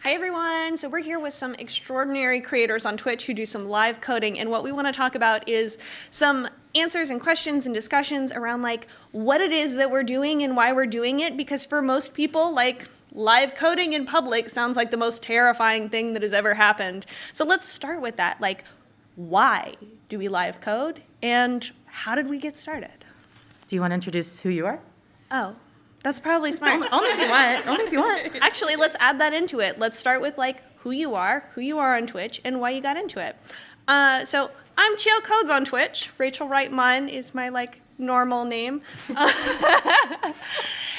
Hi everyone! So we're here with some extraordinary creators on Twitch who do some live coding, and what we want to talk about is some answers and questions and discussions around like what it is that we're doing and why we're doing it, because for most people, like, live coding in public sounds like the most terrifying thing that has ever happened. So let's start with that. Like, why do we live code, and how did we get started? Do you want to introduce who you are? Oh, that's probably smart. Only if you want. Only if you want. Actually, let's add that into it. Let's start with like who you are on Twitch, and why you got into it. So I'm Chio Codes on Twitch. Rachel Wright Munn is my like normal name.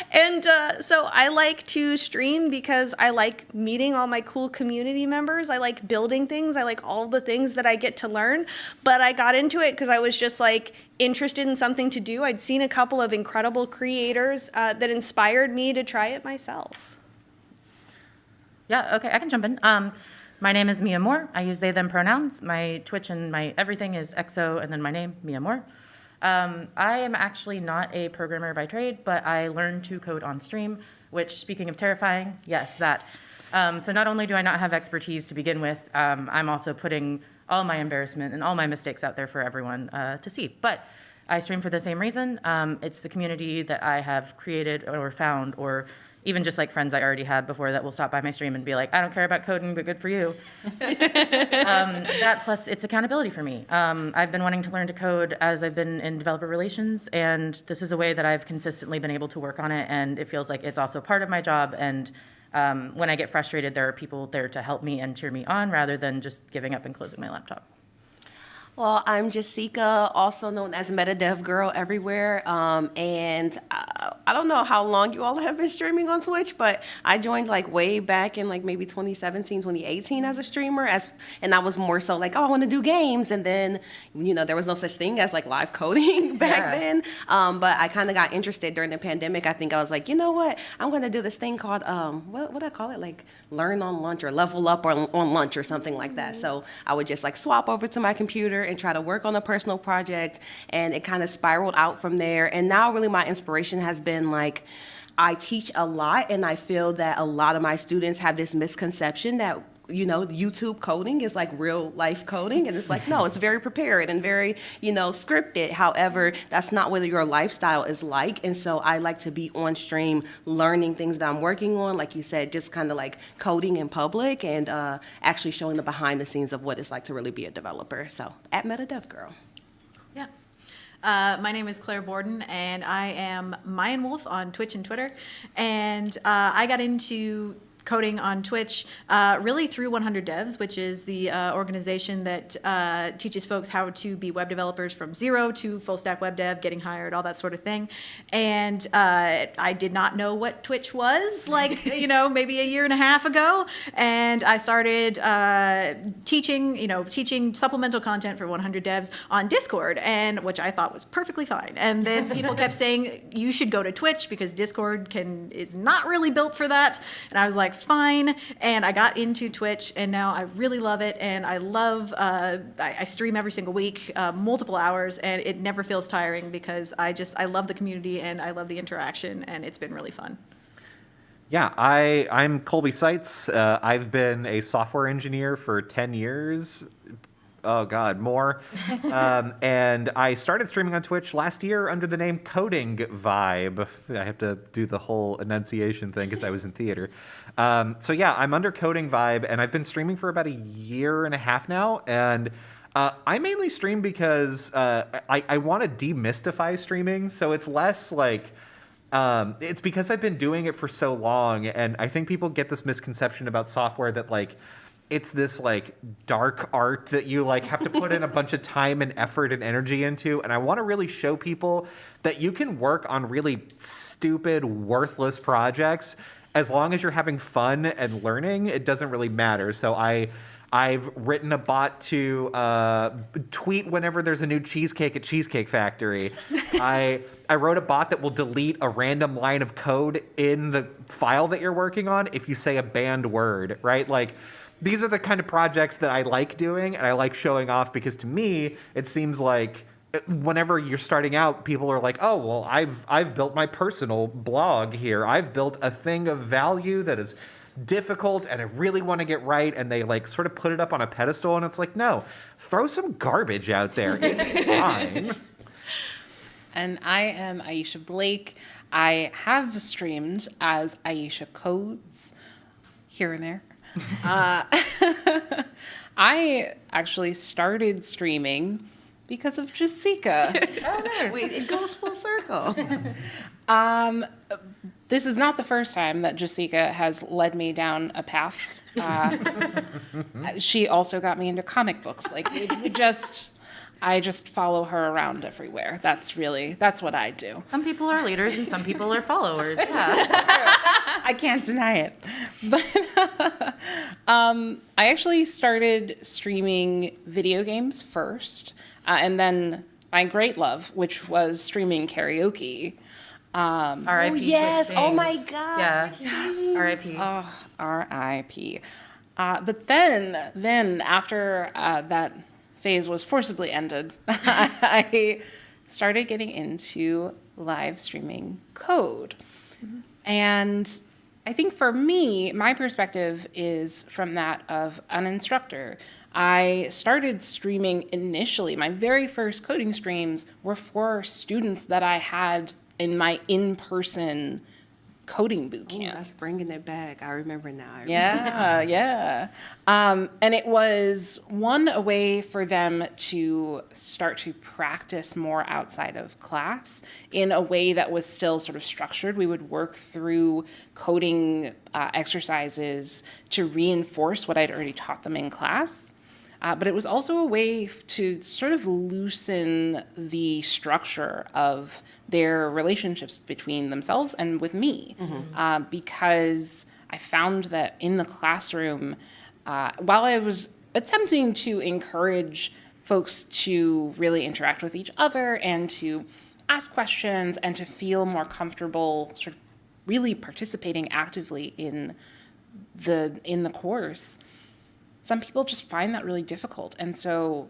And so I like to stream because I like meeting all my cool community members. I like building things. I like all the things that I get to learn. But I got into it because I was just like interested in something to do. I'd seen a couple of incredible creators that inspired me to try it myself. Yeah, okay, I can jump in. My name is Mia Moore. I use they, them pronouns. My Twitch and my everything is EXO and then my name, Mia Moore. I am actually not a programmer by trade, but I learned to code on stream, which, speaking of terrifying, yes, that. So not only do I not have expertise to begin with, I'm also putting all my embarrassment and all my mistakes out there for everyone to see. But I stream for the same reason. It's the community that I have created or found, or even just like friends I already had before that will stop by my stream and be like, I don't care about coding, but good for you. That plus it's accountability for me. I've been wanting to learn to code as I've been in developer relations, and this is a way that I've consistently been able to work on it, and it feels like it's also part of my job. And when I get frustrated, there are people there to help me and cheer me on rather than just giving up and closing my laptop. Well, I'm Jessica, also known as MetaDev Girl everywhere, and I don't know how long you all have been streaming on Twitch, but I joined like way back in like maybe 2017, 2018 as a streamer, and I was more so like, oh, I want to do games, and then, you know, there was no such thing as like live coding back then, but I kind of got interested during the pandemic. I think I was like, you know what, I'm going to do this thing called, what do I call it, like learn on lunch or level up on lunch or something like that. So I would just like swap over to my computer and try to work on a personal project, and it kind of spiraled out from there. And now really my inspiration has been like, I teach a lot, and I feel that a lot of my students have this misconception that, you know, YouTube coding is like real life coding, and it's like, no, it's very prepared and very, you know, scripted. However, that's not what your lifestyle is like. And so I like to be on stream learning things that I'm working on, like you said, just kind of like coding in public, and actually showing the behind the scenes of what it's like to really be a developer. So at MetaDev Girl. Yeah. My name is Claire Borden, and I am Mayan Wolf on Twitch and Twitter. And I got into coding on Twitch really through 100 Devs, which is the organization that teaches folks how to be web developers from zero to full stack web dev, getting hired, all that sort of thing. And I did not know what Twitch was, like, you know, maybe a year and a half ago. And I started teaching supplemental content for 100 Devs on Discord, and which I thought was perfectly fine. And then people kept saying, you should go to Twitch because Discord is not really built for that. And I was like, fine. And I got into Twitch, and now I really love it. And I love, I stream every single week, multiple hours, and it never feels tiring because I love the community and I love the interaction, and it's been really fun. Yeah, I'm Colby Seitz. I've been a software engineer for 10 years. Oh, God, more. And I started streaming on Twitch last year under the name Coding Vibe. I have to do the whole enunciation thing because I was in theater. So yeah, I'm under Coding Vibe, and I've been streaming for about a year and a half now. And I mainly stream because I want to demystify streaming. So it's less like... it's because I've been doing it for so long, and I think people get this misconception about software that like it's this like dark art that you like have to put in a bunch of time and effort and energy into. And I want to really show people that you can work on really stupid, worthless projects as long as you're having fun and learning. It doesn't really matter. So I've written a bot to tweet whenever there's a new cheesecake at Cheesecake Factory. I wrote a bot that will delete a random line of code in the file that you're working on if you say a banned word, right? Like, these are the kind of projects that I like doing and I like showing off, because to me, it seems like whenever you're starting out, people are like, oh, well, I've built my personal blog here. I've built a thing of value that is difficult and I really want to get right, and they like sort of put it up on a pedestal, and it's like, no, throw some garbage out there. It's fine. And I am Aisha Blake. I have streamed as Aisha Codes here and there. I actually started streaming because of Jessica. Wait, it goes full circle. This is not the first time that Jessica has led me down a path. She also got me into comic books. Like, I just follow her around everywhere. That's what I do. Some people are leaders and some people are followers. Yeah. I can't deny it. But I actually started streaming video games first, and then my great love, which was streaming karaoke. R.I.P. Oh, yes. Twitch Oh, things. my God. Yeah. R.I.P. R.I.P. But then after that phase was forcibly ended, I started getting into live streaming code. And I think for me, my perspective is from that of an instructor. I started streaming initially. My very first coding streams were for students that I had in my in-person coding boot Ooh, camp. that's bringing it back. I remember now. Yeah. And it was a way for them to start to practice more outside of class in a way that was still sort of structured. We would work through coding exercises to reinforce what I'd already taught them in class. But it was also a way to sort of loosen the structure of their relationships between themselves and with me. Because I found that in the classroom, while I was attempting to encourage folks to really interact with each other and to ask questions and to feel more comfortable sort of really participating actively in the course, some people just find that really difficult. And so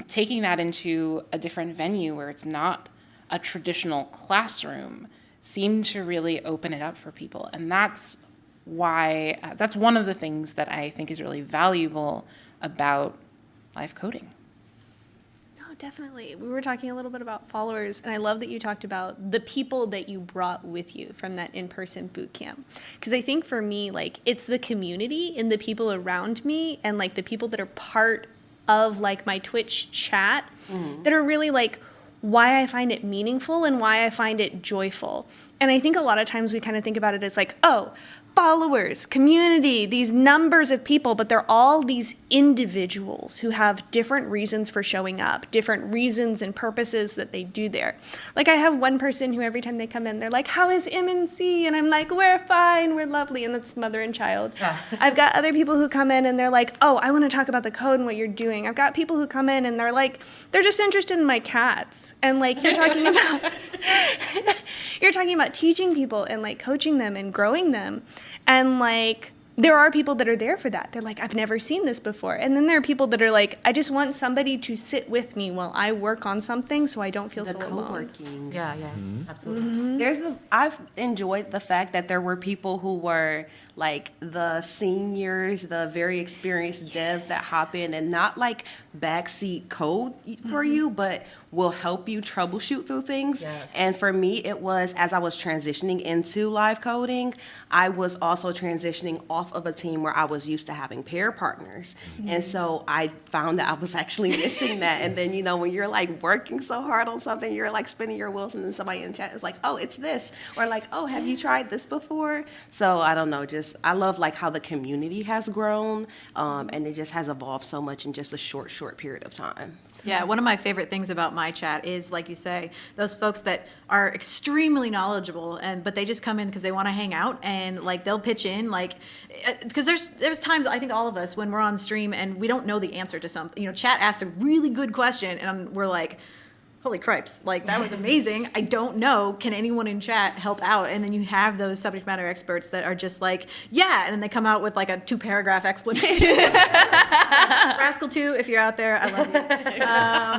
taking that into a different venue where it's not a traditional classroom seemed to really open it up for people. And that's why, that's one of the things that I think is really valuable about live coding. No, definitely. We were talking a little bit about followers, and I love that you talked about the people that you brought with you from that in-person boot camp. Because I think for me, like, it's the community and the people around me and like the people that are part of like my Twitch chat that are really like why I find it meaningful and why I find it joyful. And I think a lot of times we kind of think about it as like, oh, followers, community, these numbers of people, but they're all these individuals who have different reasons for showing up, different reasons and purposes that they do there. Like I have one person who every time they come in, they're like, how is MNC? And I'm like, we're fine, we're lovely. And that's mother and child. I've got other people who come in and they're like, oh, I want to talk about the code and what you're doing. I've got people who come in and they're like, they're just interested in my cats. And like you're talking about, you're talking about teaching people and like coaching them and growing them. And like, there are people that are there for that. They're like, I've never seen this before. And then there are people that are like, I just want somebody to sit with me while I work on something so I don't feel The so alone. co-working. Yeah, absolutely. I've enjoyed the fact that there were people who were like the seniors, the very experienced devs that hop in and not like backseat code for you, but will help you troubleshoot through things. Yes. And for me, it was as I was transitioning into live coding, I was also transitioning off of a team where I was used to having pair partners. And so I found that I was actually missing that. And then, you know, when you're like working so hard on something, you're like spinning your wheels and then somebody in chat is like, oh, it's this. Or like, oh, have you tried this before? So I don't know, just I love like how the community has grown and it just has evolved so much in just a short period of time. Yeah, one of my favorite things about my chat is, like you say, those folks that are extremely knowledgeable, but they just come in because they want to hang out and like they'll pitch in, like, because there's times I think all of us when we're on stream and we don't know the answer to something. You know, chat asks a really good question and we're like, holy cripes, like that was amazing. I don't know. Can anyone in chat help out? And then you have those subject matter experts that are just like, yeah, and then they come out with like a 2-paragraph explanation. Rascal 2, if you're out there, I love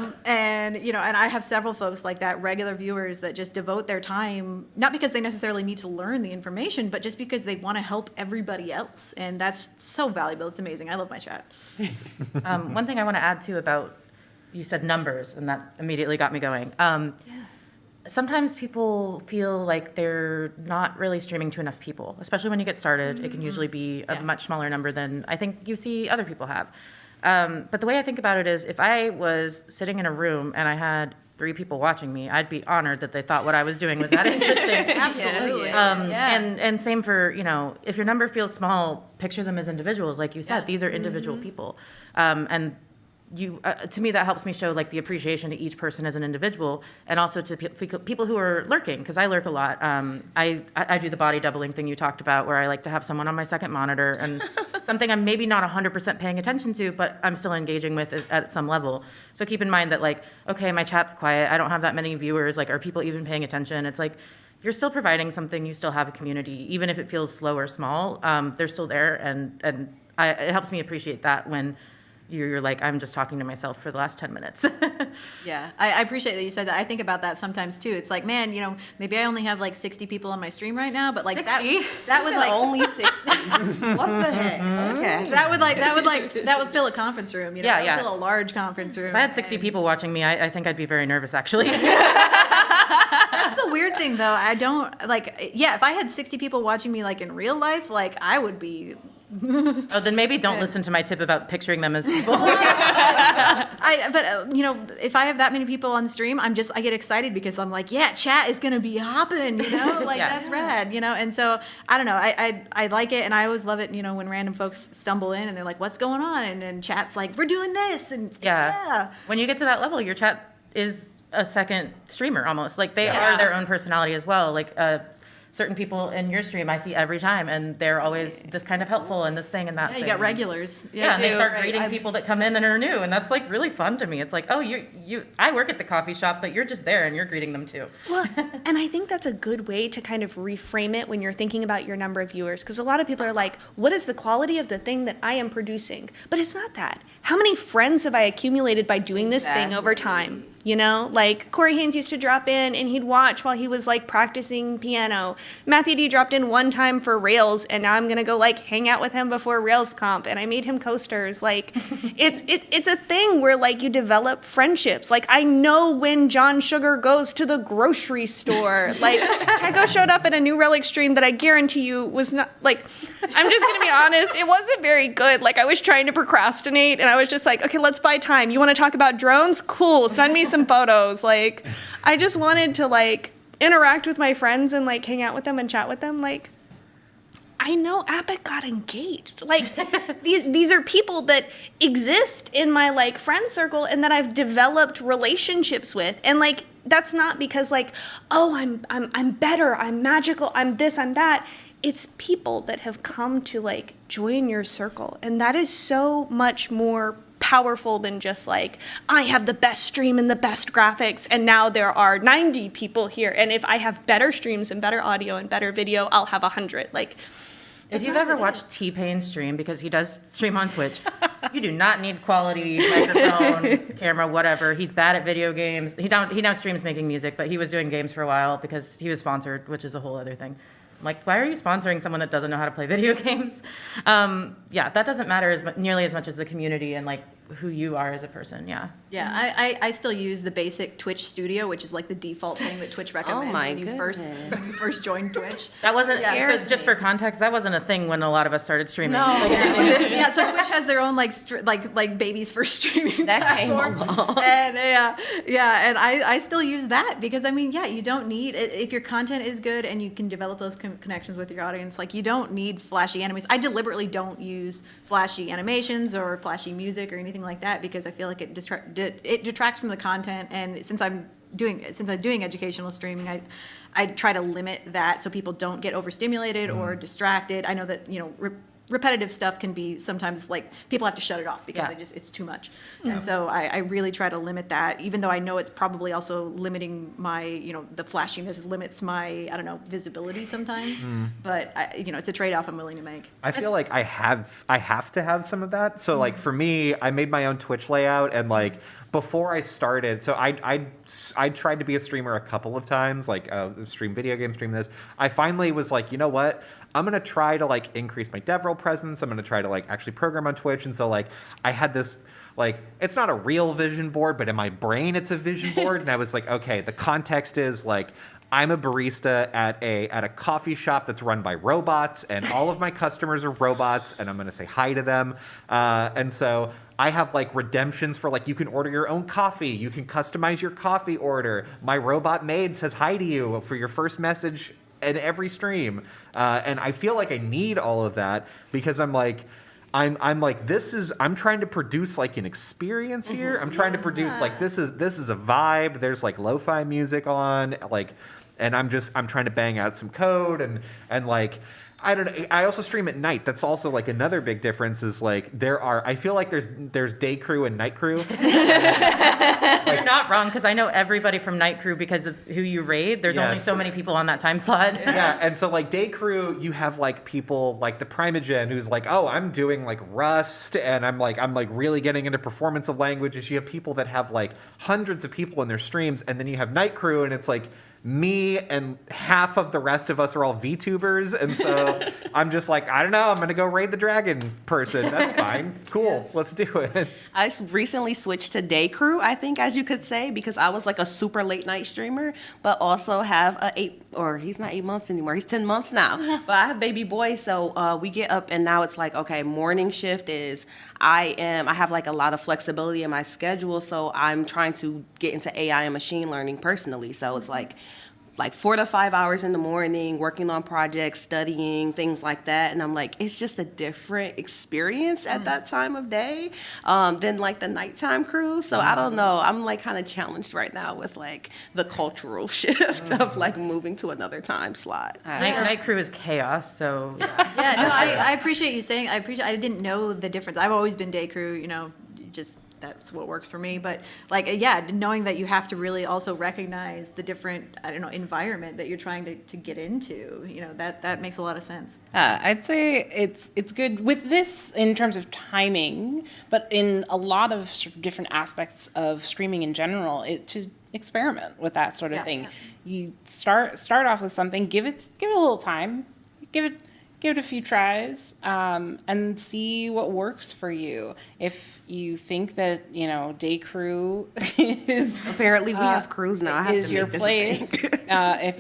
you. And, you know, and I have several folks like that, regular viewers that just devote their time, not because they necessarily need to learn the information, but just because they want to help everybody else. And that's so valuable. It's amazing. I love my chat. One thing I want to add too about, you said numbers, and that immediately got me going. Sometimes people feel like they're not really streaming to enough people, especially when you get started. It can usually be a much smaller number than I think you see other people have. But the way I think about it is, if I was sitting in a room and I had 3 people watching me, I'd be honored that they thought what I was doing was that interesting. Absolutely. And same for, you know, if your number feels small, picture them as individuals. Like you said, these are individual people. And you, to me, that helps me show like the appreciation to each person as an individual, and also to people who are lurking, because I lurk a lot. I do the body doubling thing you talked about, where I like to have someone on my second monitor, and something I'm maybe not 100% paying attention to, but I'm still engaging with it at some level. So keep in mind that, like, okay, my chat's quiet, I don't have that many viewers, like, are people even paying attention? It's like, you're still providing something, you still have a community, even if it feels slow or small, they're still there, and it helps me appreciate that when you're like, I'm just talking to myself for the last 10 minutes. Yeah, I appreciate that you said that. I think about that sometimes too. It's like, man, you know, maybe I only have like 60 people on my stream right now, but like 60? that would like only 60. What the heck? Okay. that would fill a conference room, you know, Yeah, that would yeah. fill a large conference room. If I had 60 people watching me, I think I'd be very nervous, actually. That's the weird thing though. I don't like, yeah, if I had 60 people watching me like in real life, like I would be. Oh, then maybe don't listen to my tip about picturing them as people. You know, if I have that many people on stream, I get excited because I'm like, yeah, chat is gonna be hopping, you know, like Yeah. that's rad, you know. And so I don't know, I like it, and I always love it, you know, when random folks stumble in and they're like, what's going on? And then chat's like, we're doing this, and it's like, yeah. When you get to that level, your chat is a second streamer almost. Like they are their own personality as well. Like certain people in your stream I see every time, and they're always this kind of helpful and this thing and that Yeah, thing. you got regulars. Yeah, and they start Right. greeting people that come in and are new, and that's like really fun to me. It's like, oh, I work at the coffee shop, but you're just there and you're greeting them too. Well, and I think that's a good way to kind of reframe it when you're thinking about your number of viewers, because a lot of people are like, what is the quality of the thing that I am producing? But it's not that. How many friends have I accumulated by doing this thing over time? You know, like Corey Haynes used to drop in and he'd watch while he was like practicing piano. Matthew D dropped in one time for Rails, and now I'm gonna go like hang out with him before Rails Comp, and I made him coasters. Like it's a thing where like you develop friendships. Like I know when John Sugar goes to the grocery store. Like Keko showed up at a New Relic stream that I guarantee you was not like, I'm just gonna be honest, it wasn't very good. Like I was trying to procrastinate and I was just like, okay, let's buy time. You wanna talk about drones? Cool, send me some photos. Like I just wanted to like interact with my friends and like hang out with them and chat with them. Like I know Abbott got engaged. Like these are people that exist in my like friend circle and that I've developed relationships with. And like that's not because like, oh, I'm better, I'm magical, I'm this, I'm that. It's people that have come to like join your circle. And that is so much more powerful than just like, I have the best stream and the best graphics, and now there are 90 people here. And if I have better streams and better audio and better video, I'll have 100. Like, If you've ever watched T-Pain stream, because he does stream on Twitch, you do not need quality microphone, camera, whatever. He's bad at video games. He now streams making music, but he was doing games for a while because he was sponsored, which is a whole other thing. I'm like, why are you sponsoring someone that doesn't know how to play video games? Yeah, that doesn't matter nearly as much as the community and like who you are as a person. Yeah. Yeah, I still use the basic Twitch Studio, which is like the default thing that Twitch recommends my when you first join Twitch. That wasn't, Yeah. so just for context, that wasn't a thing when a lot of us started streaming. Yeah, so Twitch has their own like babies first streaming That came platform. along. And and I still use that because I mean, yeah, you don't need, if your content is good and you can develop those connections with your audience, like you don't need flashy animations. I deliberately don't use flashy animations or flashy music or anything like that because I feel like it detracts from the content. And since I'm doing educational streaming, I try to limit that so people don't get overstimulated or distracted. I know that, you know, repetitive stuff can be sometimes like people have to shut it off because Yeah. it's too much. And so I really try to limit that, even though I know it's probably also limiting my, the flashiness limits my, I don't know, visibility sometimes. But it's a trade-off I'm willing to make. I feel like I have to have some of that. So like for me, I made my own Twitch layout, and like before I started, so I tried to be a streamer a couple of times, like stream video games, stream this. I finally was like, you know what? I'm gonna try to like increase my DevRel presence. I'm gonna try to like actually program on Twitch, and so like I had this. Like, it's not a real vision board, but in my brain, it's a vision board. And I was like, okay, the context is like, I'm a barista at a coffee shop that's run by robots, and all of my customers are robots, and I'm gonna say hi to them. And so I have like redemptions for like, you can order your own coffee, you can customize your coffee order. My robot maid says hi to you for your first message in every stream. And I feel like I need all of that because I'm like, I'm trying to produce like an experience here. I'm trying to produce like this is a vibe. There's like lo-fi music on, like, and I'm trying to bang out some code and like I don't know. I also stream at night. That's also like another big difference is like I feel like there's day crew and night crew. You're not wrong, because I know everybody from Night Crew because of who you raid. There's only Yes. so many people on that time slot. Yeah, and so like day crew, you have like people like the Primogen who's like, oh, I'm doing like Rust, and I'm like really getting into performance of languages. You have people that have like hundreds of people in their streams, and then you have night crew, and it's like me and half of the rest of us are all VTubers, and so I'm just like, I don't know, I'm gonna go raid the dragon person. That's fine, cool, let's do it. I recently switched to day crew, I think, as you could say, because I was like a super late night streamer, but also have he's not 8 months anymore, he's 10 months now. But I have baby boy, so we get up and now it's like, okay, morning shift is, I have like a lot of flexibility in my schedule, so I'm trying to get into AI and machine learning personally. So it's like 4 to 5 hours in the morning, working on projects, studying, things like that. And I'm like, it's just a different experience at that time of day than like the nighttime crew. So I don't know. I'm like kind of challenged right now with like the cultural shift of like moving to another time slot. Night Crew is chaos, so Yeah, no, I appreciate you saying. I didn't know the difference. I've always been day crew. Just that's what works for me. But like, yeah, knowing that you have to really also recognize the different, I don't know, environment that you're trying to get into. That makes a lot of sense. I'd say it's good with this in terms of timing, but in a lot of sort of different aspects of streaming in general, to experiment with that sort of Yeah. thing. Yeah. You start off with something, give it a little time, give it a few tries, and see what works for you. If you think that day crew is Apparently we have crews now. I have is to your make this a place.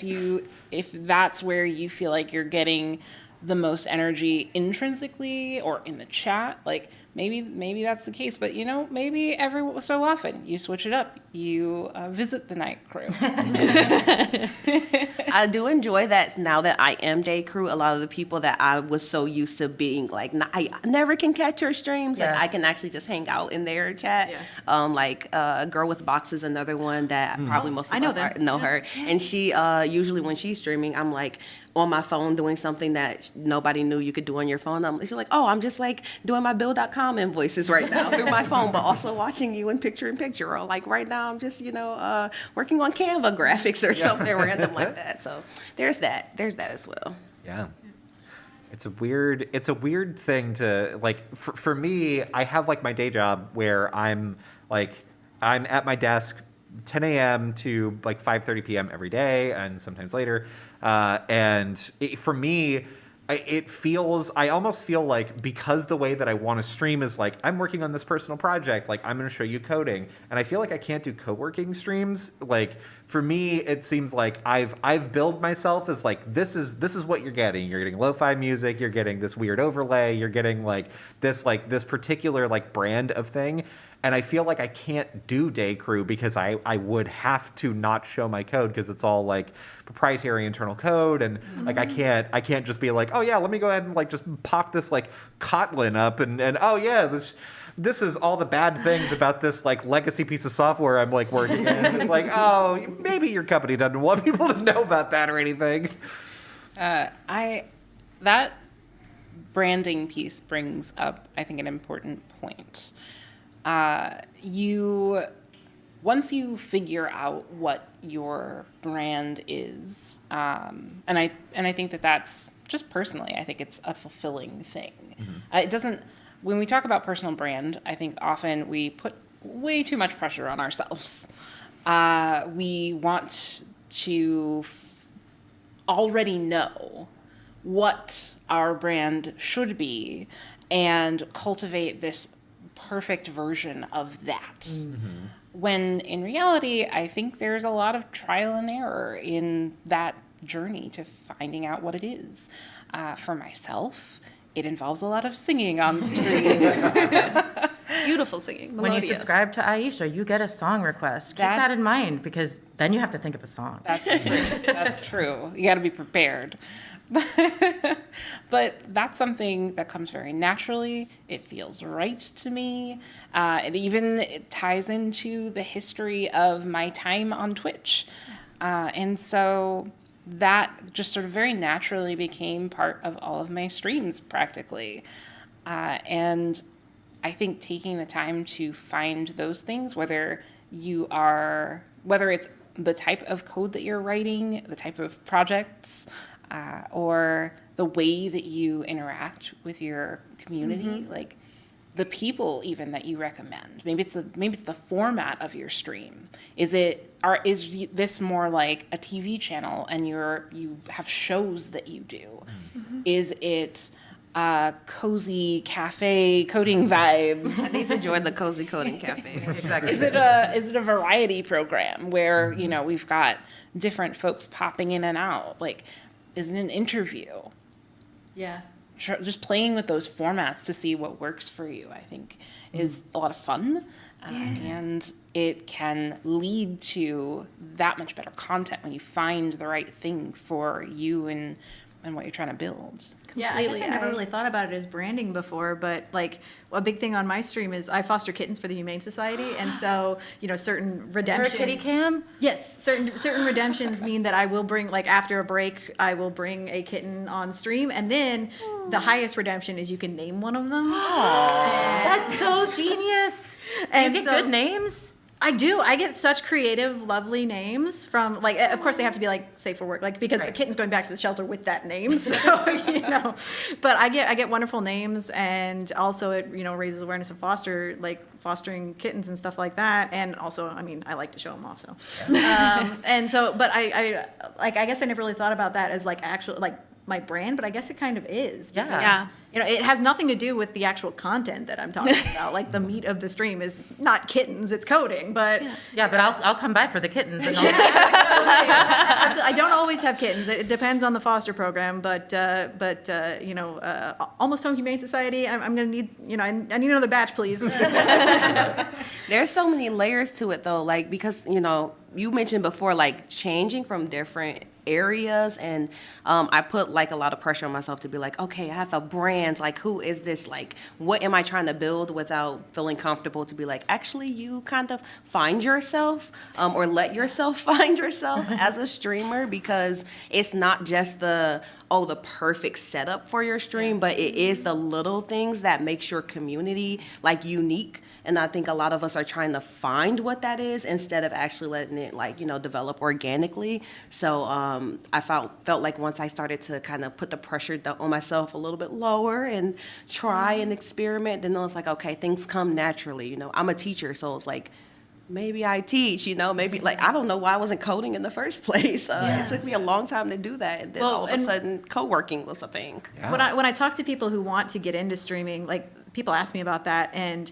thing. If that's where you feel like you're getting the most energy intrinsically or in the chat, like maybe that's the case. But maybe every so often you switch it up. You visit the night crew. I do enjoy that now that I am day crew. A lot of the people that I was so used to being like, I never can catch your streams. Like Yeah. I can actually just hang out in their chat. Yeah. Like a girl with boxes, another one that probably most of I know us them. know her. And she usually when she's streaming, I'm like on my phone doing something that nobody knew you could do on your phone. She's like, oh, I'm just like doing my Bill.com invoices right now through my phone, but also watching you in picture, or like right now I'm just working on Canva graphics or something random like that. So there's that as well. Yeah. It's a weird thing to like for me, I have like my day job where I'm at my desk 10 a.m. to like 5:30 p.m. every day and sometimes later. For me, I almost feel like because the way that I want to stream is like, I'm working on this personal project, like I'm going to show you coding. And I feel like I can't do co-working streams. Like for me, it seems like I've billed myself as like, this is what you're getting. You're getting lo-fi music. You're getting this weird overlay. You're getting this particular like brand of thing. And I feel like I can't do day crew because I would have to not show my code because it's all like proprietary internal code, and like I can't just be like, oh yeah, let me go ahead and like just pop this like Kotlin up and oh yeah, this is all the bad things about this like legacy piece of software I'm like working in. And it's like, oh, maybe your company doesn't want people to know about that or anything. That branding piece brings up, I think, an important point. Once you figure out what your brand is, and I think that that's just personally, I think it's a fulfilling thing. It doesn't. When we talk about personal brand, I think often we put way too much pressure on ourselves. We want to already know what our brand should be and cultivate this perfect version of that. When in reality, I think there's a lot of trial and error in that journey to finding out what it is. For myself, it involves a lot of singing on screen. Beautiful singing. When you melodious. subscribe to Aisha, you get a song request. Keep that in mind, because then you have to think of a song. That's true. That's true. You got to be prepared. But that's something that comes very naturally. It feels right to me. It ties into the history of my time on Twitch. And so that just sort of very naturally became part of all of my streams practically. And I think taking the time to find those things, whether it's the type of code that you're writing, the type of projects, or the way that you interact with your community, like the people even that you recommend. Maybe it's the format of your stream. Is this more like a TV channel and you have shows that you do? Is it cozy cafe coding vibes? I need to join the Cozy Coding Cafe. Exactly. Is it a variety program where we've got different folks popping in and out? Like, is it an interview? Yeah. Just playing with those formats to see what works for you, I think, is a lot of fun. And it can lead to that much better content when you find the right thing for you and what you're trying to build. Yeah, I guess I Completely. never really thought about it as branding before, but like a big thing on my stream is I foster kittens for the Humane Society, and so certain For a redemptions. kitty cam? Yes, certain redemptions mean that I will bring, like after a break, I will bring a kitten on stream, and then the highest redemption is you can name one of them. That's so genius. And You get so- good names? I do. I get such creative, lovely names from, like, of course they have to be like safe for work, like because the Right. kitten's going back to the shelter with that name. So, but I get wonderful names, and also it, raises awareness of fostering kittens and stuff like that. And also, I mean, I like to show them off. So, and so, but I guess I never really thought about that as like actual, like my brand, but I guess it kind of is. Yeah. because, Yeah. it has nothing to do with the actual content that I'm talking about. Like the meat of the stream is not kittens, it's coding, but Yeah, but I'll come by for the kittens. And absolutely. I don't always have kittens. It depends on the foster program, but Almost Home Humane Society, I'm gonna need, I need another batch, please. There's so many layers to it though, like because you mentioned before like changing from different areas, and I put like a lot of pressure on myself to be like, okay, I have a brand, like who is this, like what am I trying to build, without feeling comfortable to be like, actually you kind of find yourself or let yourself find yourself as a streamer, because it's not just the perfect setup for your stream, but it is the little things that makes your community like unique. And I think a lot of us are trying to find what that is instead of actually letting it develop organically. So I felt like once I started to kind of put the pressure on myself a little bit lower and try and experiment, then it was like, okay, things come naturally. I'm a teacher, so it's like, maybe I teach, maybe like, I don't know why I wasn't coding in the first place. It took me a long time to do that. And then all of a sudden co-working was a thing. Yeah. When I talk to people who want to get into streaming, like people ask me about that, and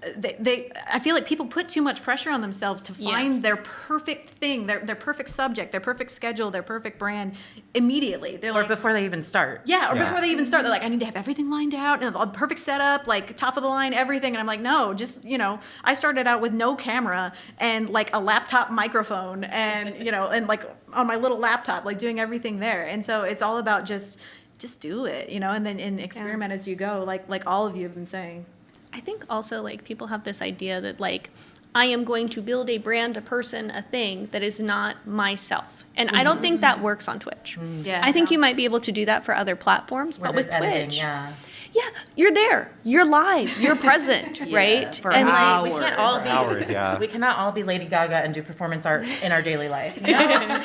I feel like people put too much pressure on themselves to find Yes. their perfect thing, their perfect subject, their perfect schedule, their perfect brand immediately. They're or like, before they even start. yeah, or Yeah. before they even start, they're like, I need to have everything lined out and a perfect setup, like top of the line, everything. And I'm like, no, just, I started out with no camera and like a laptop microphone and, and like on my little laptop, like doing everything there. And so it's all about just do it, and then experiment as you go, like all of you have been saying. I think also like people have this idea that like I am going to build a brand, a person, a thing that is not myself. And I don't think that works on Twitch. Yeah. I think you might be able to do that for other platforms, Where but with there's editing, Twitch, yeah. Yeah, you're there. You're live. You're present, right? for and hours. We can't all be Hours, yeah. We cannot all be Lady Gaga and do performance art in our daily life. You know?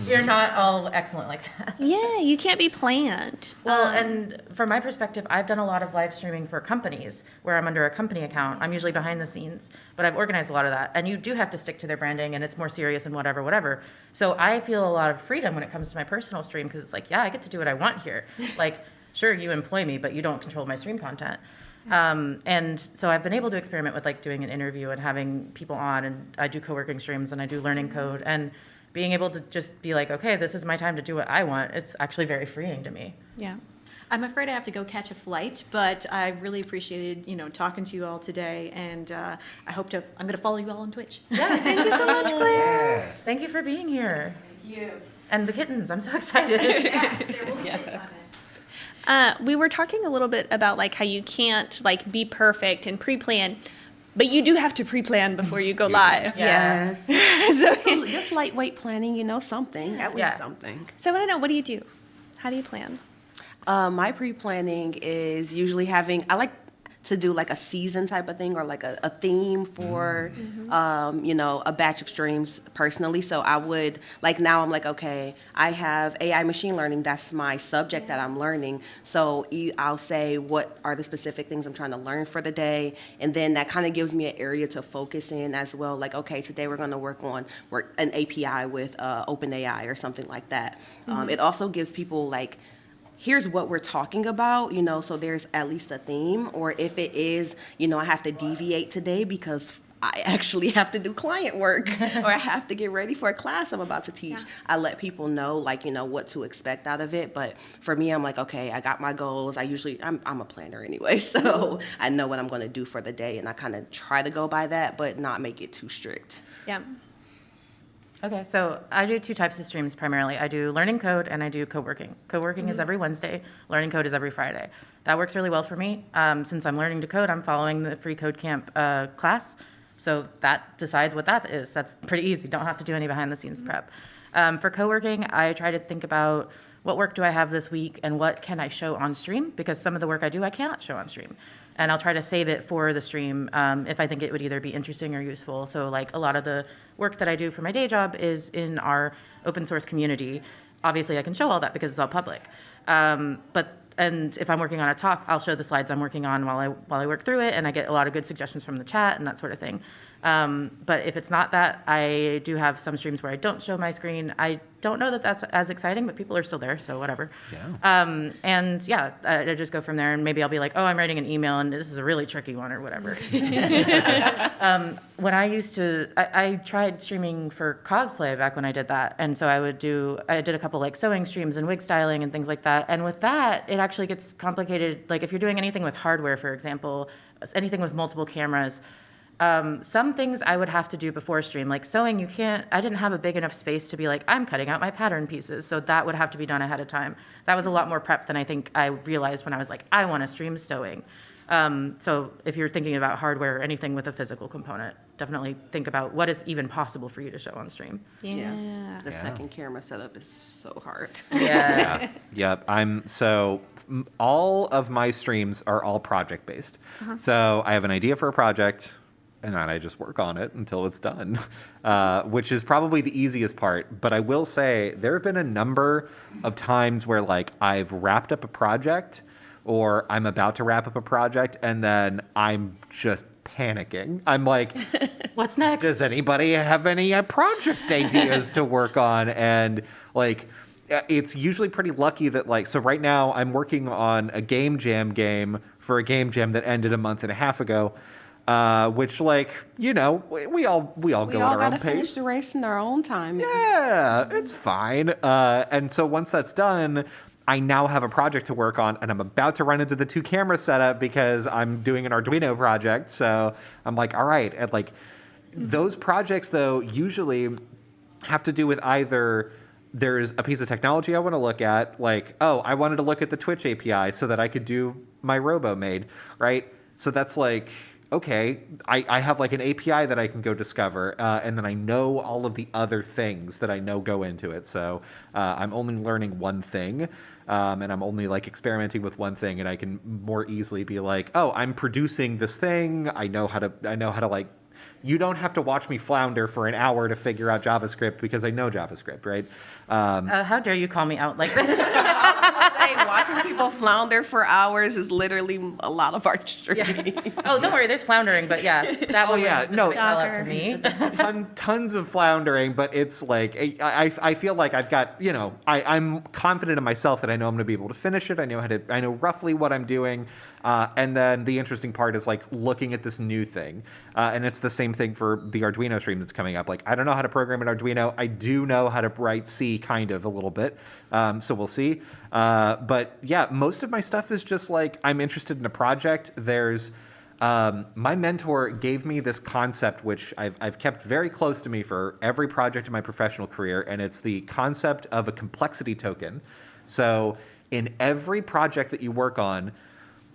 We're not all excellent like that. yeah, you can't be planned. Well, and from my perspective, I've done a lot of live streaming for companies where I'm under a company account. I'm usually behind the scenes, but I've organized a lot of that. And you do have to stick to their branding, and it's more serious and whatever. So I feel a lot of freedom when it comes to my personal stream because it's like, yeah, I get to do what I want here. Like, sure, you employ me, but you don't control my stream content. And so I've been able to experiment with like doing an interview and having people on, and I do co-working streams and I do learning code and being able to just be like, okay, this is my time to do what I want. It's actually very freeing to me. Yeah. I'm afraid I have to go catch a flight, but I really appreciated, talking to you all today, and I hope I'm going to follow you all on Twitch. Yeah, Thank you so much, Claire. thank you for being here. Thank you. And the kittens, I'm so excited. Yes, there will be We were talking a little bit about like how you can't like be perfect and pre-plan, but you do have to pre-plan before you go live. Yes. So, Just lightweight planning, something, at least Yeah. something. so I want to know, what do you do? How do you plan? My pre-planning is usually I like to do like a season type of thing or like a theme for, a batch of streams personally. So I would, like now I'm like, okay, I have AI machine learning. That's my subject that I'm learning. So I'll say what are the specific things I'm trying to learn for the day. And then that kind of gives me an area to focus in as well. Like, okay, today we're going to work on an API with OpenAI or something like that. It also gives people like, here's what we're talking about, so there's at least a theme. Or if it is, I have to deviate today because I actually have to do client work or I have to get ready for a class I'm about to teach. I let people know, like, what to expect out of it. But for me, I'm like, okay, I got my goals. I'm a planner anyway, so I know what I'm going to do for the day. And I kind of try to go by that, but not make it too strict. Yeah. Okay, so I do two types of streams primarily. I do learning code and I do co-working. Co-working is every Wednesday, learning code is every Friday. That works really well for me. Since I'm learning to code, I'm following the free code camp class. So that decides what that is. That's pretty easy. Don't have to do any behind the scenes prep. For co-working, I try to think about what work do I have this week and what can I show on stream? Because some of the work I do, I cannot show on stream. And I'll try to save it for the stream if I think it would either be interesting or useful. So like a lot of the work that I do for my day job is in our open source community. Obviously, I can show all that because it's all public. And if I'm working on a talk, I'll show the slides I'm working on while I work through it, and I get a lot of good suggestions from the chat and that sort of thing. But if it's not that, I do have some streams where I don't show my screen. I don't know that that's as exciting, but people are still there, so whatever. Yeah. And yeah, I just go from there, and maybe I'll be like, oh, I'm writing an email, and this is a really tricky one or whatever. When I tried streaming for cosplay back when I did that, and so I did a couple like sewing streams and wig styling and things like that. And with that, it actually gets complicated. Like if you're doing anything with hardware, for example, anything with multiple cameras, some things I would have to do before stream, like sewing, I didn't have a big enough space to be like, I'm cutting out my pattern pieces. So that would have to be done ahead of time. That was a lot more prep than I think I realized when I was like, I want to stream sewing. So if you're thinking about hardware or anything with a physical component, definitely think about what is even possible for you to show on stream. Yeah. The second camera setup is so hard. Yeah. Yep. All of my streams are all project based. So I have an idea for a project, and then I just work on it until it's done, which is probably the easiest part. But I will say there have been a number of times where like I've wrapped up a project or I'm about to wrap up a project and then I'm just panicking. I'm like, What's next? does anybody have any project ideas to work on? And like, it's usually pretty lucky that like, so right now I'm working on a game jam game for a game jam that ended a month and a half ago. Which, like, we all go We at all our got own to finish pace. the race in our own time. Yeah, it's fine. And so once that's done, I now have a project to work on, and I'm about to run into the 2-camera setup because I'm doing an Arduino project. So I'm like, all right. And like, those projects, though, usually have to do with either there's a piece of technology I want to look at, like, oh, I wanted to look at the Twitch API so that I could do my RoboMade, right? So that's like, okay, I have like an API that I can go discover, and then I know all of the other things that I know go into it. So I'm only learning one thing, and I'm only like experimenting with one thing, and I can more easily be like, oh, I'm producing this thing. I know how to like. You don't have to watch me flounder for an hour to figure out JavaScript because I know JavaScript, right? How dare you call me out like this? Say, watching people flounder for hours is literally a lot of our streaming. Oh, don't worry, there's floundering, but yeah, that one yeah, was no. specifically called out to me. Tons of floundering, but it's like I feel like I've got, I'm confident in myself that I know I'm going to be able to finish it. I know roughly what I'm doing, and then the interesting part is like looking at this new thing, and it's the same thing for the Arduino stream that's coming up. Like I don't know how to program an Arduino. I do know how to write C kind of a little bit, so we'll see. But yeah, most of my stuff is just like I'm interested in a project. There's my mentor gave me this concept, which I've kept very close to me for every project in my professional career, and it's the concept of a complexity token. So in every project that you work on,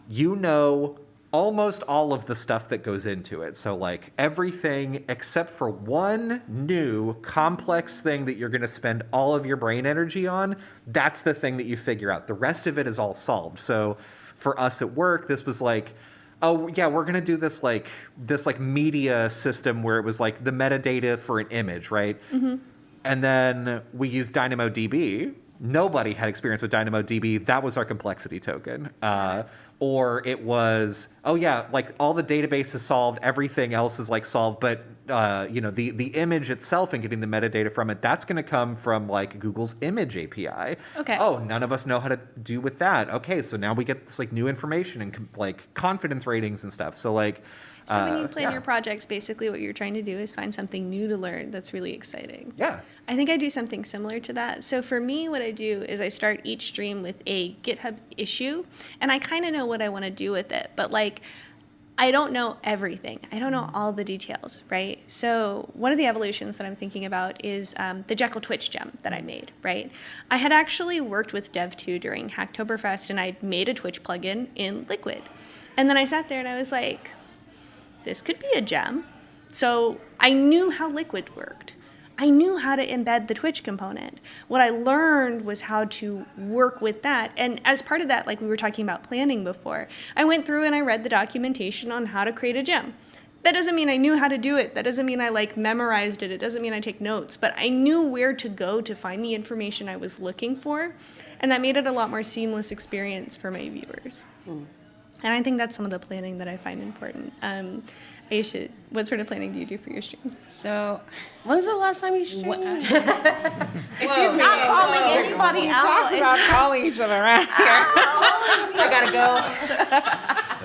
you know almost all of the stuff that goes into it. So like everything except for one new complex thing that you're going to spend all of your brain energy on, that's the thing that you figure out. The rest of it is all solved. So for us at work, this was like, oh yeah, we're gonna do this like media system where it was like the metadata for an image, right? Mm-hmm. And then we used DynamoDB. Nobody had experience with DynamoDB. That was our complexity token. Or it was, oh yeah, like all the database is solved, everything else is like solved, but the image itself and getting the metadata from it, that's going to come from like Google's image API. Okay. Oh, none of us know how to do with that. Okay, so now we get this like new information and like confidence ratings and stuff. So like. So when you plan yeah. your projects, basically what you're trying to do is find something new to learn that's really exciting. Yeah. I think I do something similar to that. So for me, what I do is I start each stream with a GitHub issue, and I kind of know what I want to do with it, but like, I don't know everything. I don't know all the details, right? So one of the evolutions that I'm thinking about is the Jekyll Twitch gem that I made, right? I had actually worked with Dev2 during Hacktoberfest, and I'd made a Twitch plugin in Liquid. And then I sat there and I was like, this could be a gem. So I knew how Liquid worked. I knew how to embed the Twitch component. What I learned was how to work with that. And as part of that, like we were talking about planning before, I went through and I read the documentation on how to create a gem. That doesn't mean I knew how to do it. That doesn't mean I like memorized it. It doesn't mean I take notes, but I knew where to go to find the information I was looking for. And that made it a lot more seamless experience for my viewers. And I think that's some of the planning that I find important. Aisha, what sort of planning do you do for your streams? So, When's the last time you streamed? excuse me. Not calling anybody We out. talked about calling each other around here. I gotta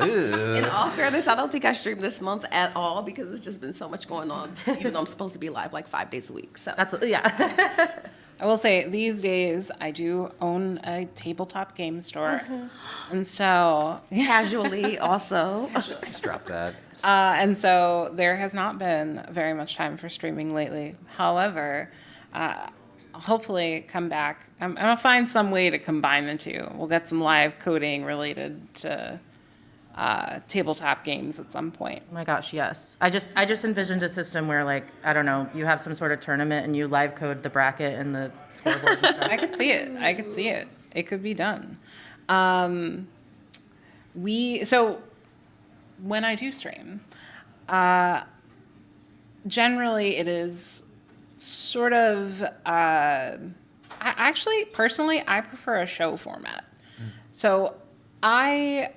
go. In all fairness, I don't think I streamed this month at all because it's just been so much going on, even though I'm supposed to be live like 5 days a week. So That's yeah. I will say these days I do own a tabletop game store, and so casually also. Just drop that. and so there has not been very much time for streaming lately. However, I'll hopefully come back. I'm gonna find some way to combine the two. We'll get some live coding related to tabletop games at some point. Oh my gosh, yes. I just envisioned a system where like, I don't know, you have some sort of tournament and you live code the bracket and the scoreboard and stuff. I could see it. I could see it. It could be done. So when I do stream, generally it is sort of, actually, personally, I prefer a show format. So I,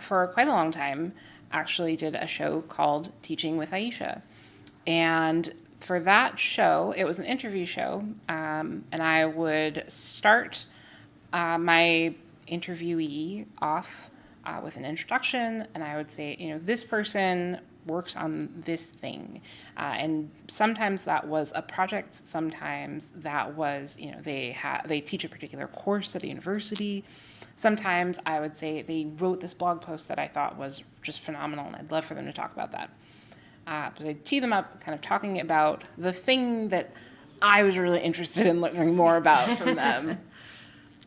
for quite a long time, actually did a show called Teaching with Aisha. And for that show, it was an interview show, and I would start my interviewee off with an introduction, and I would say, this person works on this thing. And sometimes that was a project, sometimes that was, they teach a particular course at a university. Sometimes I would say they wrote this blog post that I thought was just phenomenal, and I'd love for them to talk about that. But I'd tee them up kind of talking about the thing that I was really interested in learning more about from them.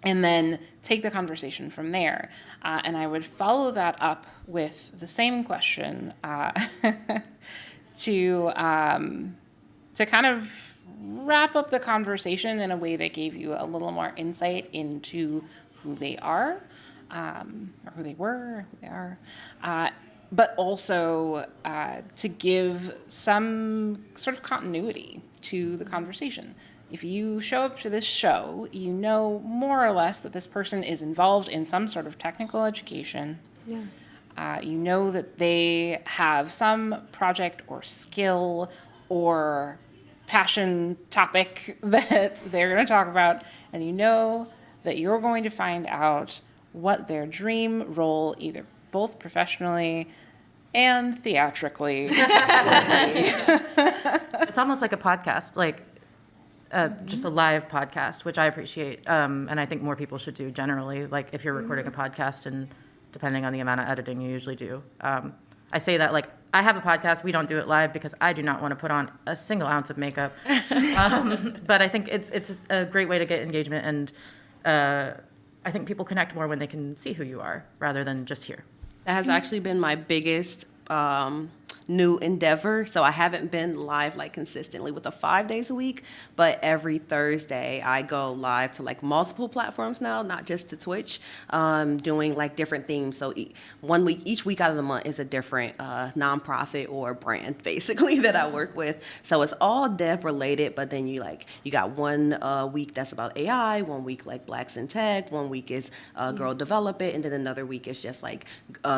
and then take the conversation from there. And I would follow that up with the same question to kind of wrap up the conversation in a way that gave you a little more insight into who they are, or who they were, who they are, but also to give some sort of continuity to the conversation. If you show up to this show, you know more or less that this person is involved in some sort of technical education. Yeah. You know that they have some project or skill or passion topic that they're going to talk about, and you know that you're going to find out what their dream role, either both professionally and theatrically. It's almost like a podcast, like just a live podcast, which I appreciate, and I think more people should do generally. Like if you're recording a podcast, and depending on the amount of editing you usually do. I say that like I have a podcast. We don't do it live because I do not want to put on a single ounce of makeup. But I think it's a great way to get engagement, and I think people connect more when they can see who you are rather than just hear. That has actually been my biggest new endeavor. So I haven't been live like consistently with the 5 days a week, but every Thursday I go live to like multiple platforms now, not just to Twitch, doing like different themes. So each week out of the month is a different nonprofit or brand basically that I work with. So it's all dev related, but then you got one week that's about AI, 1 week like Blacks in Tech, 1 week is Girl Develop It, and then another week is just like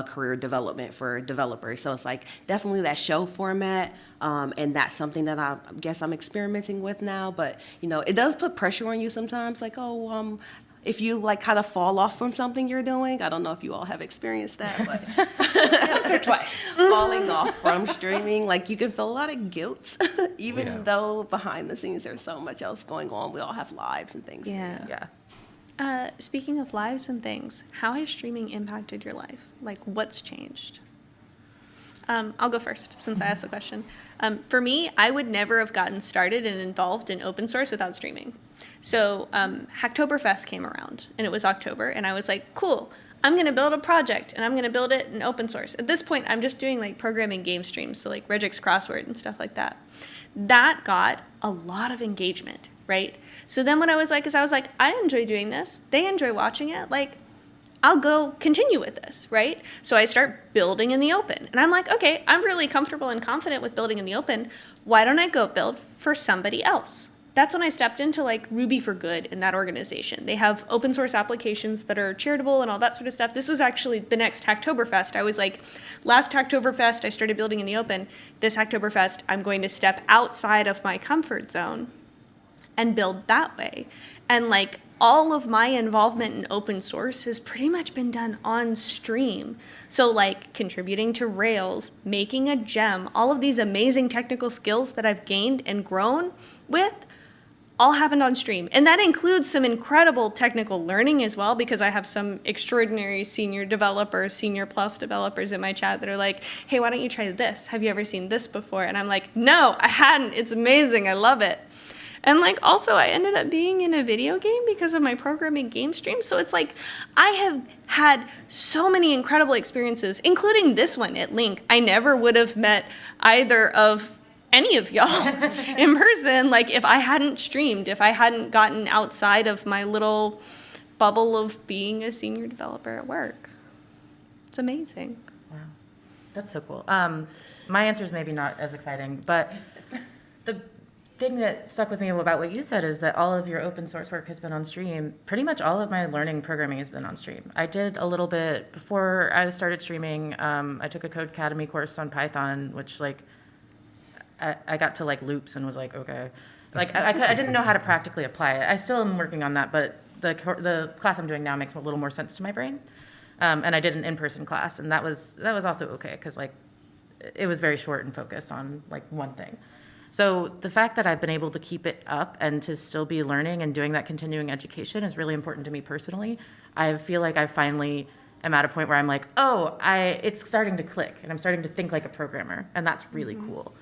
career development for developers. So it's like definitely that show format, and that's something that I guess I'm experimenting with now. But it does put pressure on you sometimes, like if you like kind of fall off from something you're doing. I don't know if you all have experienced that, but Once or twice. falling off from streaming, like you can feel a lot of guilt, even though behind the scenes there's so much else going on. We all have lives and things. Yeah. Yeah. Speaking of lives and things, how has streaming impacted your life? Like, what's changed? I'll go first since I asked the question. For me, I would never have gotten started and involved in open source without streaming. So Hacktoberfest came around, and it was October, and I was like, cool, I'm going to build a project, and I'm going to build it in open source. At this point, I'm just doing like programming game streams, so like Regex Crossword and stuff like that. That got a lot of engagement, right? So then what I was like is I enjoy doing this. They enjoy watching it. Like, I'll go continue with this, right? So I start building in the open. And I'm like, okay, I'm really comfortable and confident with building in the open. Why don't I go build for somebody else? That's when I stepped into like Ruby for Good in that organization. They have open source applications that are charitable and all that sort of stuff. This was actually the next Hacktoberfest. I was like, last Hacktoberfest, I started building in the open. This Hacktoberfest, I'm going to step outside of my comfort zone and build that way. And like, all of my involvement in open source has pretty much been done on stream. So like contributing to Rails, making a gem, all of these amazing technical skills that I've gained and grown with all happened on stream. And that includes some incredible technical learning as well, because I have some extraordinary senior developers, senior plus developers in my chat that are like, hey, why don't you try this? Have you ever seen this before? And I'm like, no, I hadn't. It's amazing. I love it. And like also I ended up being in a video game because of my programming game stream. So it's like I have had so many incredible experiences, including this one at Link. I never would have met either of any of y'all in person, like if I hadn't streamed, if I hadn't gotten outside of my little bubble of being a senior developer at work. It's amazing. Wow, that's so cool. My answer is maybe not as exciting, but the thing that stuck with me about what you said is that all of your open source work has been on stream. Pretty much all of my learning programming has been on stream. I did a little bit before I started streaming. I took a Codecademy course on Python, which like I got to like loops and was like, okay, like I didn't know how to practically apply it. I still am working on that, but the class I'm doing now makes a little more sense to my brain. And I did an in-person class, and that was also okay because like it was very short and focused on like one thing. So the fact that I've been able to keep it up and to still be learning and doing that continuing education is really important to me personally. I feel like I finally am at a point where I'm like, oh, it's starting to click, and I'm starting to think like a programmer, and that's really cool.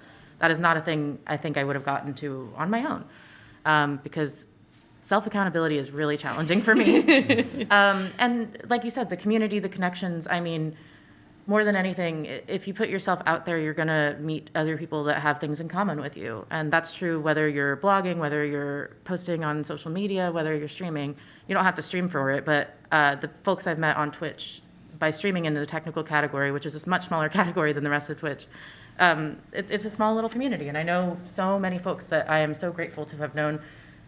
That is not a thing I think I would have gotten to on my own, because self-accountability is really challenging for me. And like you said, the community, the connections, I mean, more than anything, if you put yourself out there, you're going to meet other people that have things in common with you. And that's true whether you're blogging, whether you're posting on social media, whether you're streaming. You don't have to stream for it, but the folks I've met on Twitch, by streaming into the technical category, which is a much smaller category than the rest of Twitch, it's a small little community. And I know so many folks that I am so grateful to have known.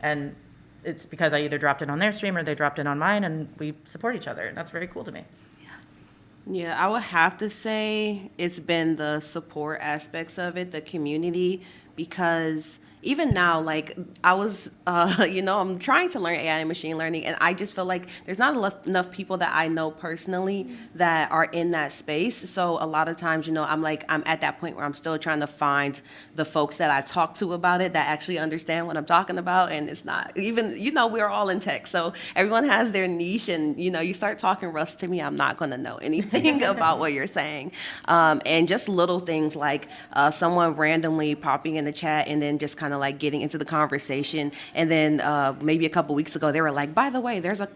And it's because I either dropped in on their stream or they dropped in on mine, and we support each other. And that's very cool to me. Yeah, I would have to say it's been the support aspects of it, the community, because even now, like I was, I'm trying to learn AI and machine learning, and I just feel like there's not enough people that I know personally that are in that space. So a lot of times, I'm at that point where I'm still trying to find the folks that I talk to about it that actually understand what I'm talking about. And it's not even, we're all in tech, so everyone has their niche, and you start talking Rust to me, I'm not going to know anything about what you're saying. And just little things like someone randomly popping in the chat and then just kind of like getting into the conversation. And then maybe a couple weeks ago, they were like, by the way, there's a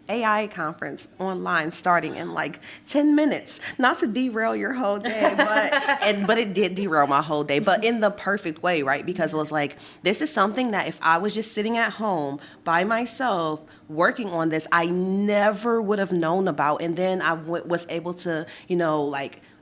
AI conference online starting in like 10 minutes. Not to derail your whole day, but it did derail my whole day, but in the perfect way, right? Because it was like, this is something that if I was just sitting at home by myself working on this, I never would have known about. And then I was able to,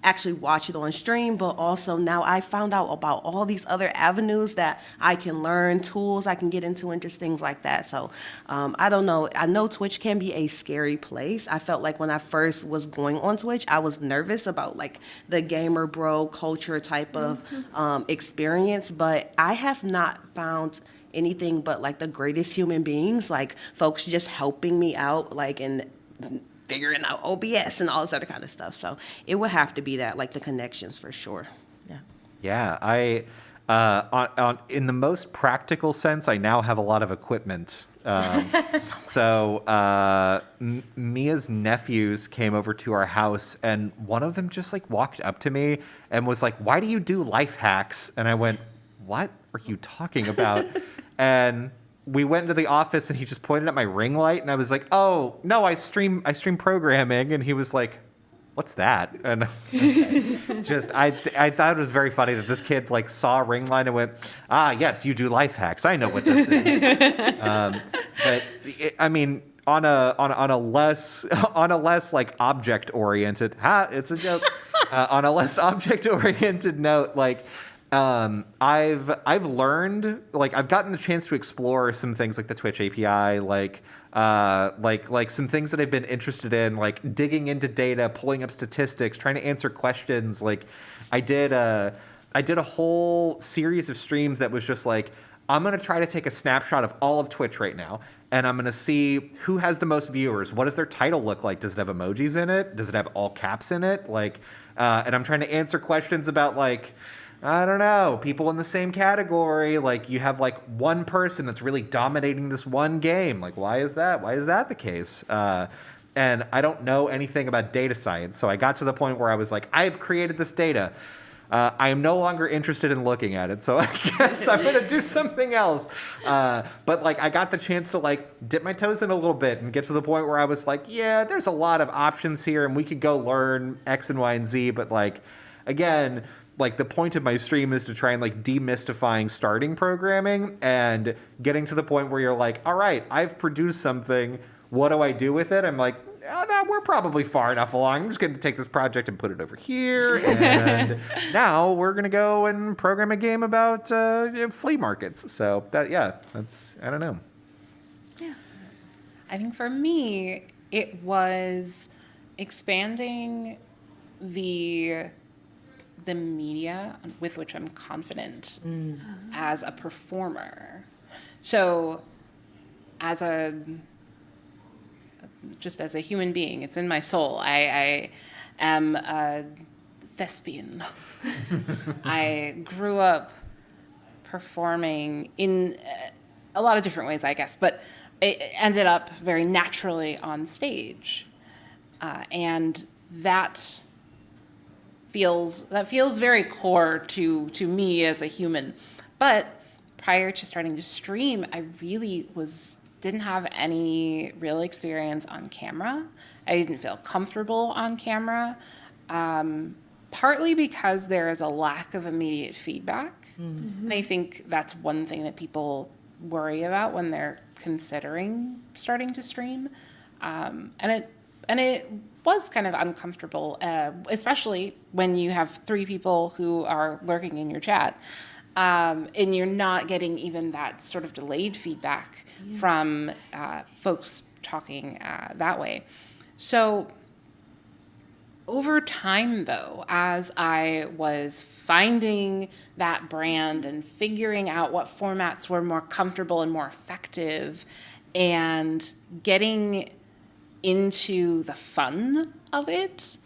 actually watch it on stream, but also now I found out about all these other avenues that I can learn, tools I can get into, and just things like that. So I don't know. I know Twitch can be a scary place. I felt like when I first was going on Twitch, I was nervous about like the gamer bro culture type of experience, but I have not found anything but like the greatest human beings, like folks just helping me out, like in figuring out OBS and all this other kind of stuff. So it would have to be that, like the connections for sure. Yeah. Yeah, I in the most practical sense, I now have a lot of equipment. Mia's nephews came over to our house, and one of them just like walked up to me and was like, "Why do you do life hacks?" And I went, "What are you talking about?" And we went into the office, and he just pointed at my ring light, and I was like, "Oh no, I stream programming." And he was like, "What's that?" And I was like, I thought it was very funny that this kid like saw a ring light and went, "Ah, yes, you do life hacks. I know what this is." I mean, on a less like object oriented, it's a joke. On a less object oriented note, like. I've learned, like, I've gotten the chance to explore some things like the Twitch API, like some things that I've been interested in, like digging into data, pulling up statistics, trying to answer questions. Like, I did a whole series of streams that was just like, I'm going to try to take a snapshot of all of Twitch right now, and I'm going to see who has the most viewers. What does their title look like? Does it have emojis in it? Does it have all caps in it? Like, and I'm trying to answer questions about, like, I don't know, people in the same category. Like, you have like one person that's really dominating this one game. Like, why is that? Why is that the case? And I don't know anything about data science. So I got to the point where I was like, I've created this data. I am no longer interested in looking at it. So I guess I'm going to do something else. But like, I got the chance to like dip my toes in a little bit and get to the point where I was like, yeah, there's a lot of options here and we could go learn X and Y and Z. But like, again, like the point of my stream is to try and like demystifying starting programming and getting to the point where you're like, all right, I've produced something. What do I do with it? I'm like, oh, no, we're probably far enough along. I'm just going to take this project and put it over here. And now we're going to go and program a game about flea markets. So that, yeah, that's, I don't know. Yeah. I think for me, it was expanding the media with which I'm confident as a performer. So just as a human being, it's in my soul. I am a thespian. I grew up performing in a lot of different ways, I guess, but it ended up very naturally on stage. And that feels very core to me as a human. But prior to starting to stream, I really was didn't have any real experience on camera. I didn't feel comfortable on camera, partly because there is a lack of immediate feedback. And I think that's one thing that people worry about when they're considering starting to stream. And it was kind of uncomfortable, especially when you have 3 people who are lurking in your chat, and you're not getting even that sort of delayed feedback from folks talking that way. So over time, though, as I was finding that brand and figuring out what formats were more comfortable and more effective, and getting into the fun of it,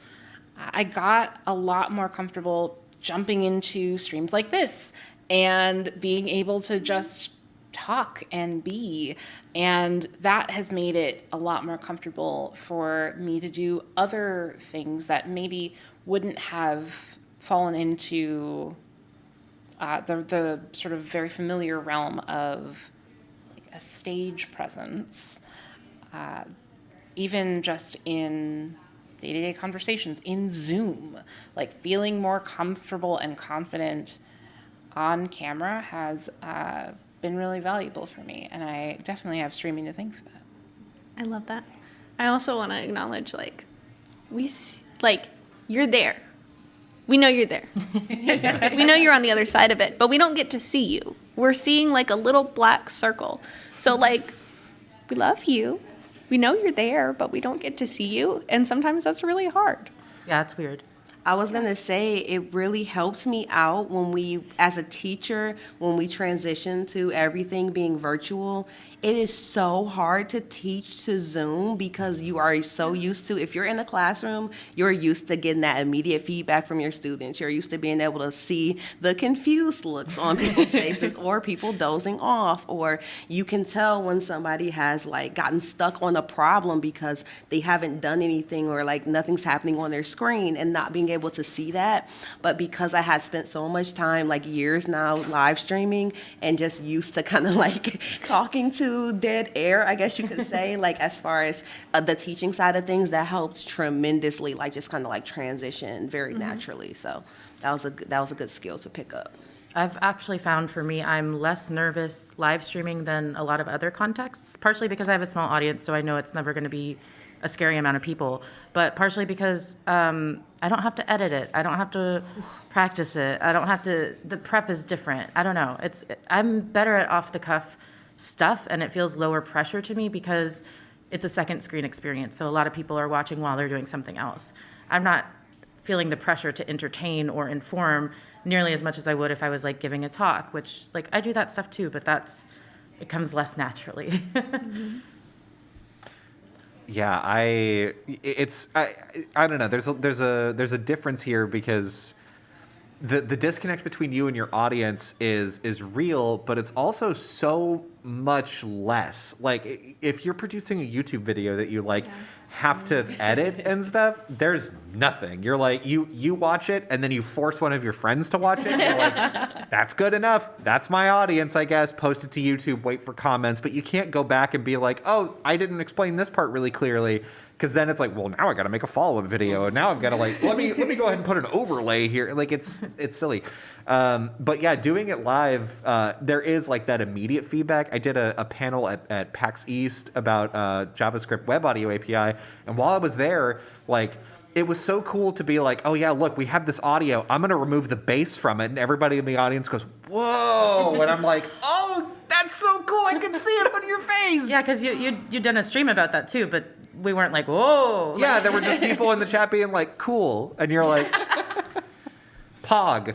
I got a lot more comfortable jumping into streams like this and being able to just talk and be. And that has made it a lot more comfortable for me to do other things that maybe wouldn't have fallen into the sort of very familiar realm of like a stage presence. Even just in day-to-day conversations, in Zoom, like feeling more comfortable and confident on camera has been really valuable for me. And I definitely have streaming to thank for that. I love that. I also want to acknowledge, you're there. We know you're there. We know you're on the other side of it, but we don't get to see you. We're seeing like a little black circle. So we love you. We know you're there, but we don't get to see you. And sometimes that's really hard. Yeah, it's weird. I was going to say it really helps me out when we, as a teacher, when we transition to everything being virtual. It is so hard to teach to Zoom because you are so used to, if you're in a classroom, you're used to getting that immediate feedback from your students. You're used to being able to see the confused looks on people's faces or people dozing off, or you can tell when somebody has gotten stuck on a problem because they haven't done anything or nothing's happening on their screen, and not being able to see that. But because I had spent so much time, years now, live streaming and just used to kind of talking to dead air, I guess you could say, as far as the teaching side of things, that helps tremendously, just kind of transition very naturally. So that was a good skill to pick up. I've actually found for me, I'm less nervous live streaming than a lot of other contexts, partially because I have a small audience, so I know it's never going to be a scary amount of people, but partially because I don't have to edit it. I don't have to practice it. I don't have to, the prep is different. I don't know. I'm better at off the cuff stuff, and it feels lower pressure to me because it's a second screen experience. So a lot of people are watching while they're doing something else. I'm not feeling the pressure to entertain or inform nearly as much as I would if I was giving a talk, which I do that stuff too, but it comes less naturally. Yeah, I don't know. There's a difference here because the disconnect between you and your audience is real, but it's also so much less. If you're producing a YouTube video that you have to edit and stuff, there's nothing. You're you watch it and then you force one of your friends to watch it. And you're that's good enough. That's my audience, I guess. Post it to YouTube, wait for comments, but you can't go back and be oh, I didn't explain this part really clearly. Because then it's well, now I got to make a follow-up video, and now I've got to let me go ahead and put an overlay here. It's silly. But yeah, doing it live, there is that immediate feedback. I did a panel at PAX East about JavaScript Web Audio API, and while I was there, it was so cool to be oh yeah, look, we have this audio. I'm gonna remove the bass from it, and everybody in the audience goes, whoa, and I'm oh, that's so cool. I can see it on your face. Yeah, because you'd done a stream about that too, but we weren't whoa. Yeah, there were just people in the chat being cool. And you're pog.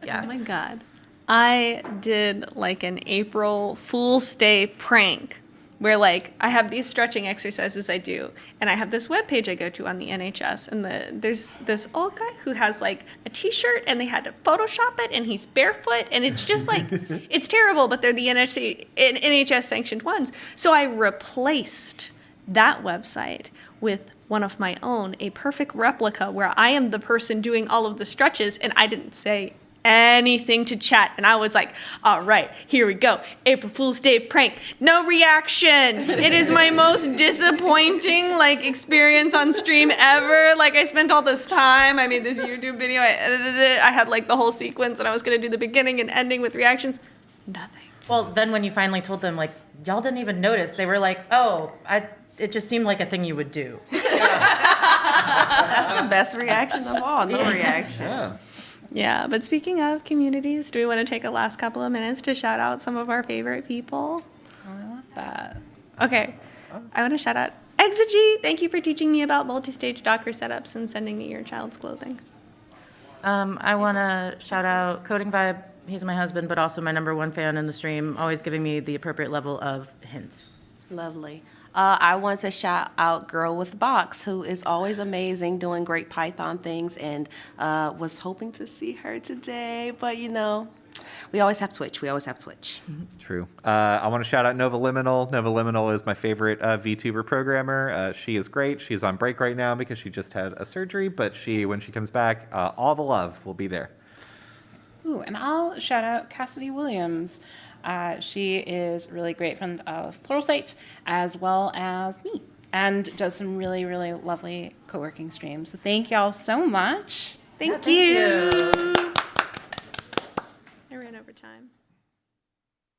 Yeah. Oh my God. I did an April Fool's Day prank where I have these stretching exercises I do, and I have this webpage I go to on the NHS, and there's this old guy who has a t-shirt, and they had to Photoshop it, and he's barefoot, and it's just it's terrible, but they're the NHS sanctioned ones. So I replaced that website with one of my own, a perfect replica where I am the person doing all of the stretches, and I didn't say anything to chat. And I was like, all right, here we go. April Fool's Day prank. No reaction. It is my most disappointing experience on stream ever. I spent all this time. I made this YouTube video. I edited it. I had the whole sequence, and I was going to do the beginning and ending with reactions. Nothing. Well, then when you finally told them, y'all didn't even notice, they were like, oh, it just seemed like a thing you would do. That's the best reaction of all. No reaction. Yeah. Yeah, but speaking of communities, do we want to take a last couple of minutes to shout out some of our favorite people? I love that. Okay, I want to shout out Exigy. Thank you for teaching me about multi-stage Docker setups and sending me your child's clothing. I want to shout out Coding Vibe. He's my husband, but also my #1 fan in the stream, always giving me the appropriate level of hints. Lovely. I want to shout out Girl with Box, who is always amazing, doing great Python things, and was hoping to see her today. But, we always have Twitch. We always have Twitch. True. I want to shout out Nova Liminal. Nova Liminal is my favorite VTuber programmer. She is great. She's on break right now because she just had a surgery, but when she comes back, all the love will be there. Ooh, and I'll shout out Cassidy Williams. She is really great friend of Pluralsight as well as me, and does some really, really lovely co-working streams. So thank y'all so much. Thank you. I ran over time.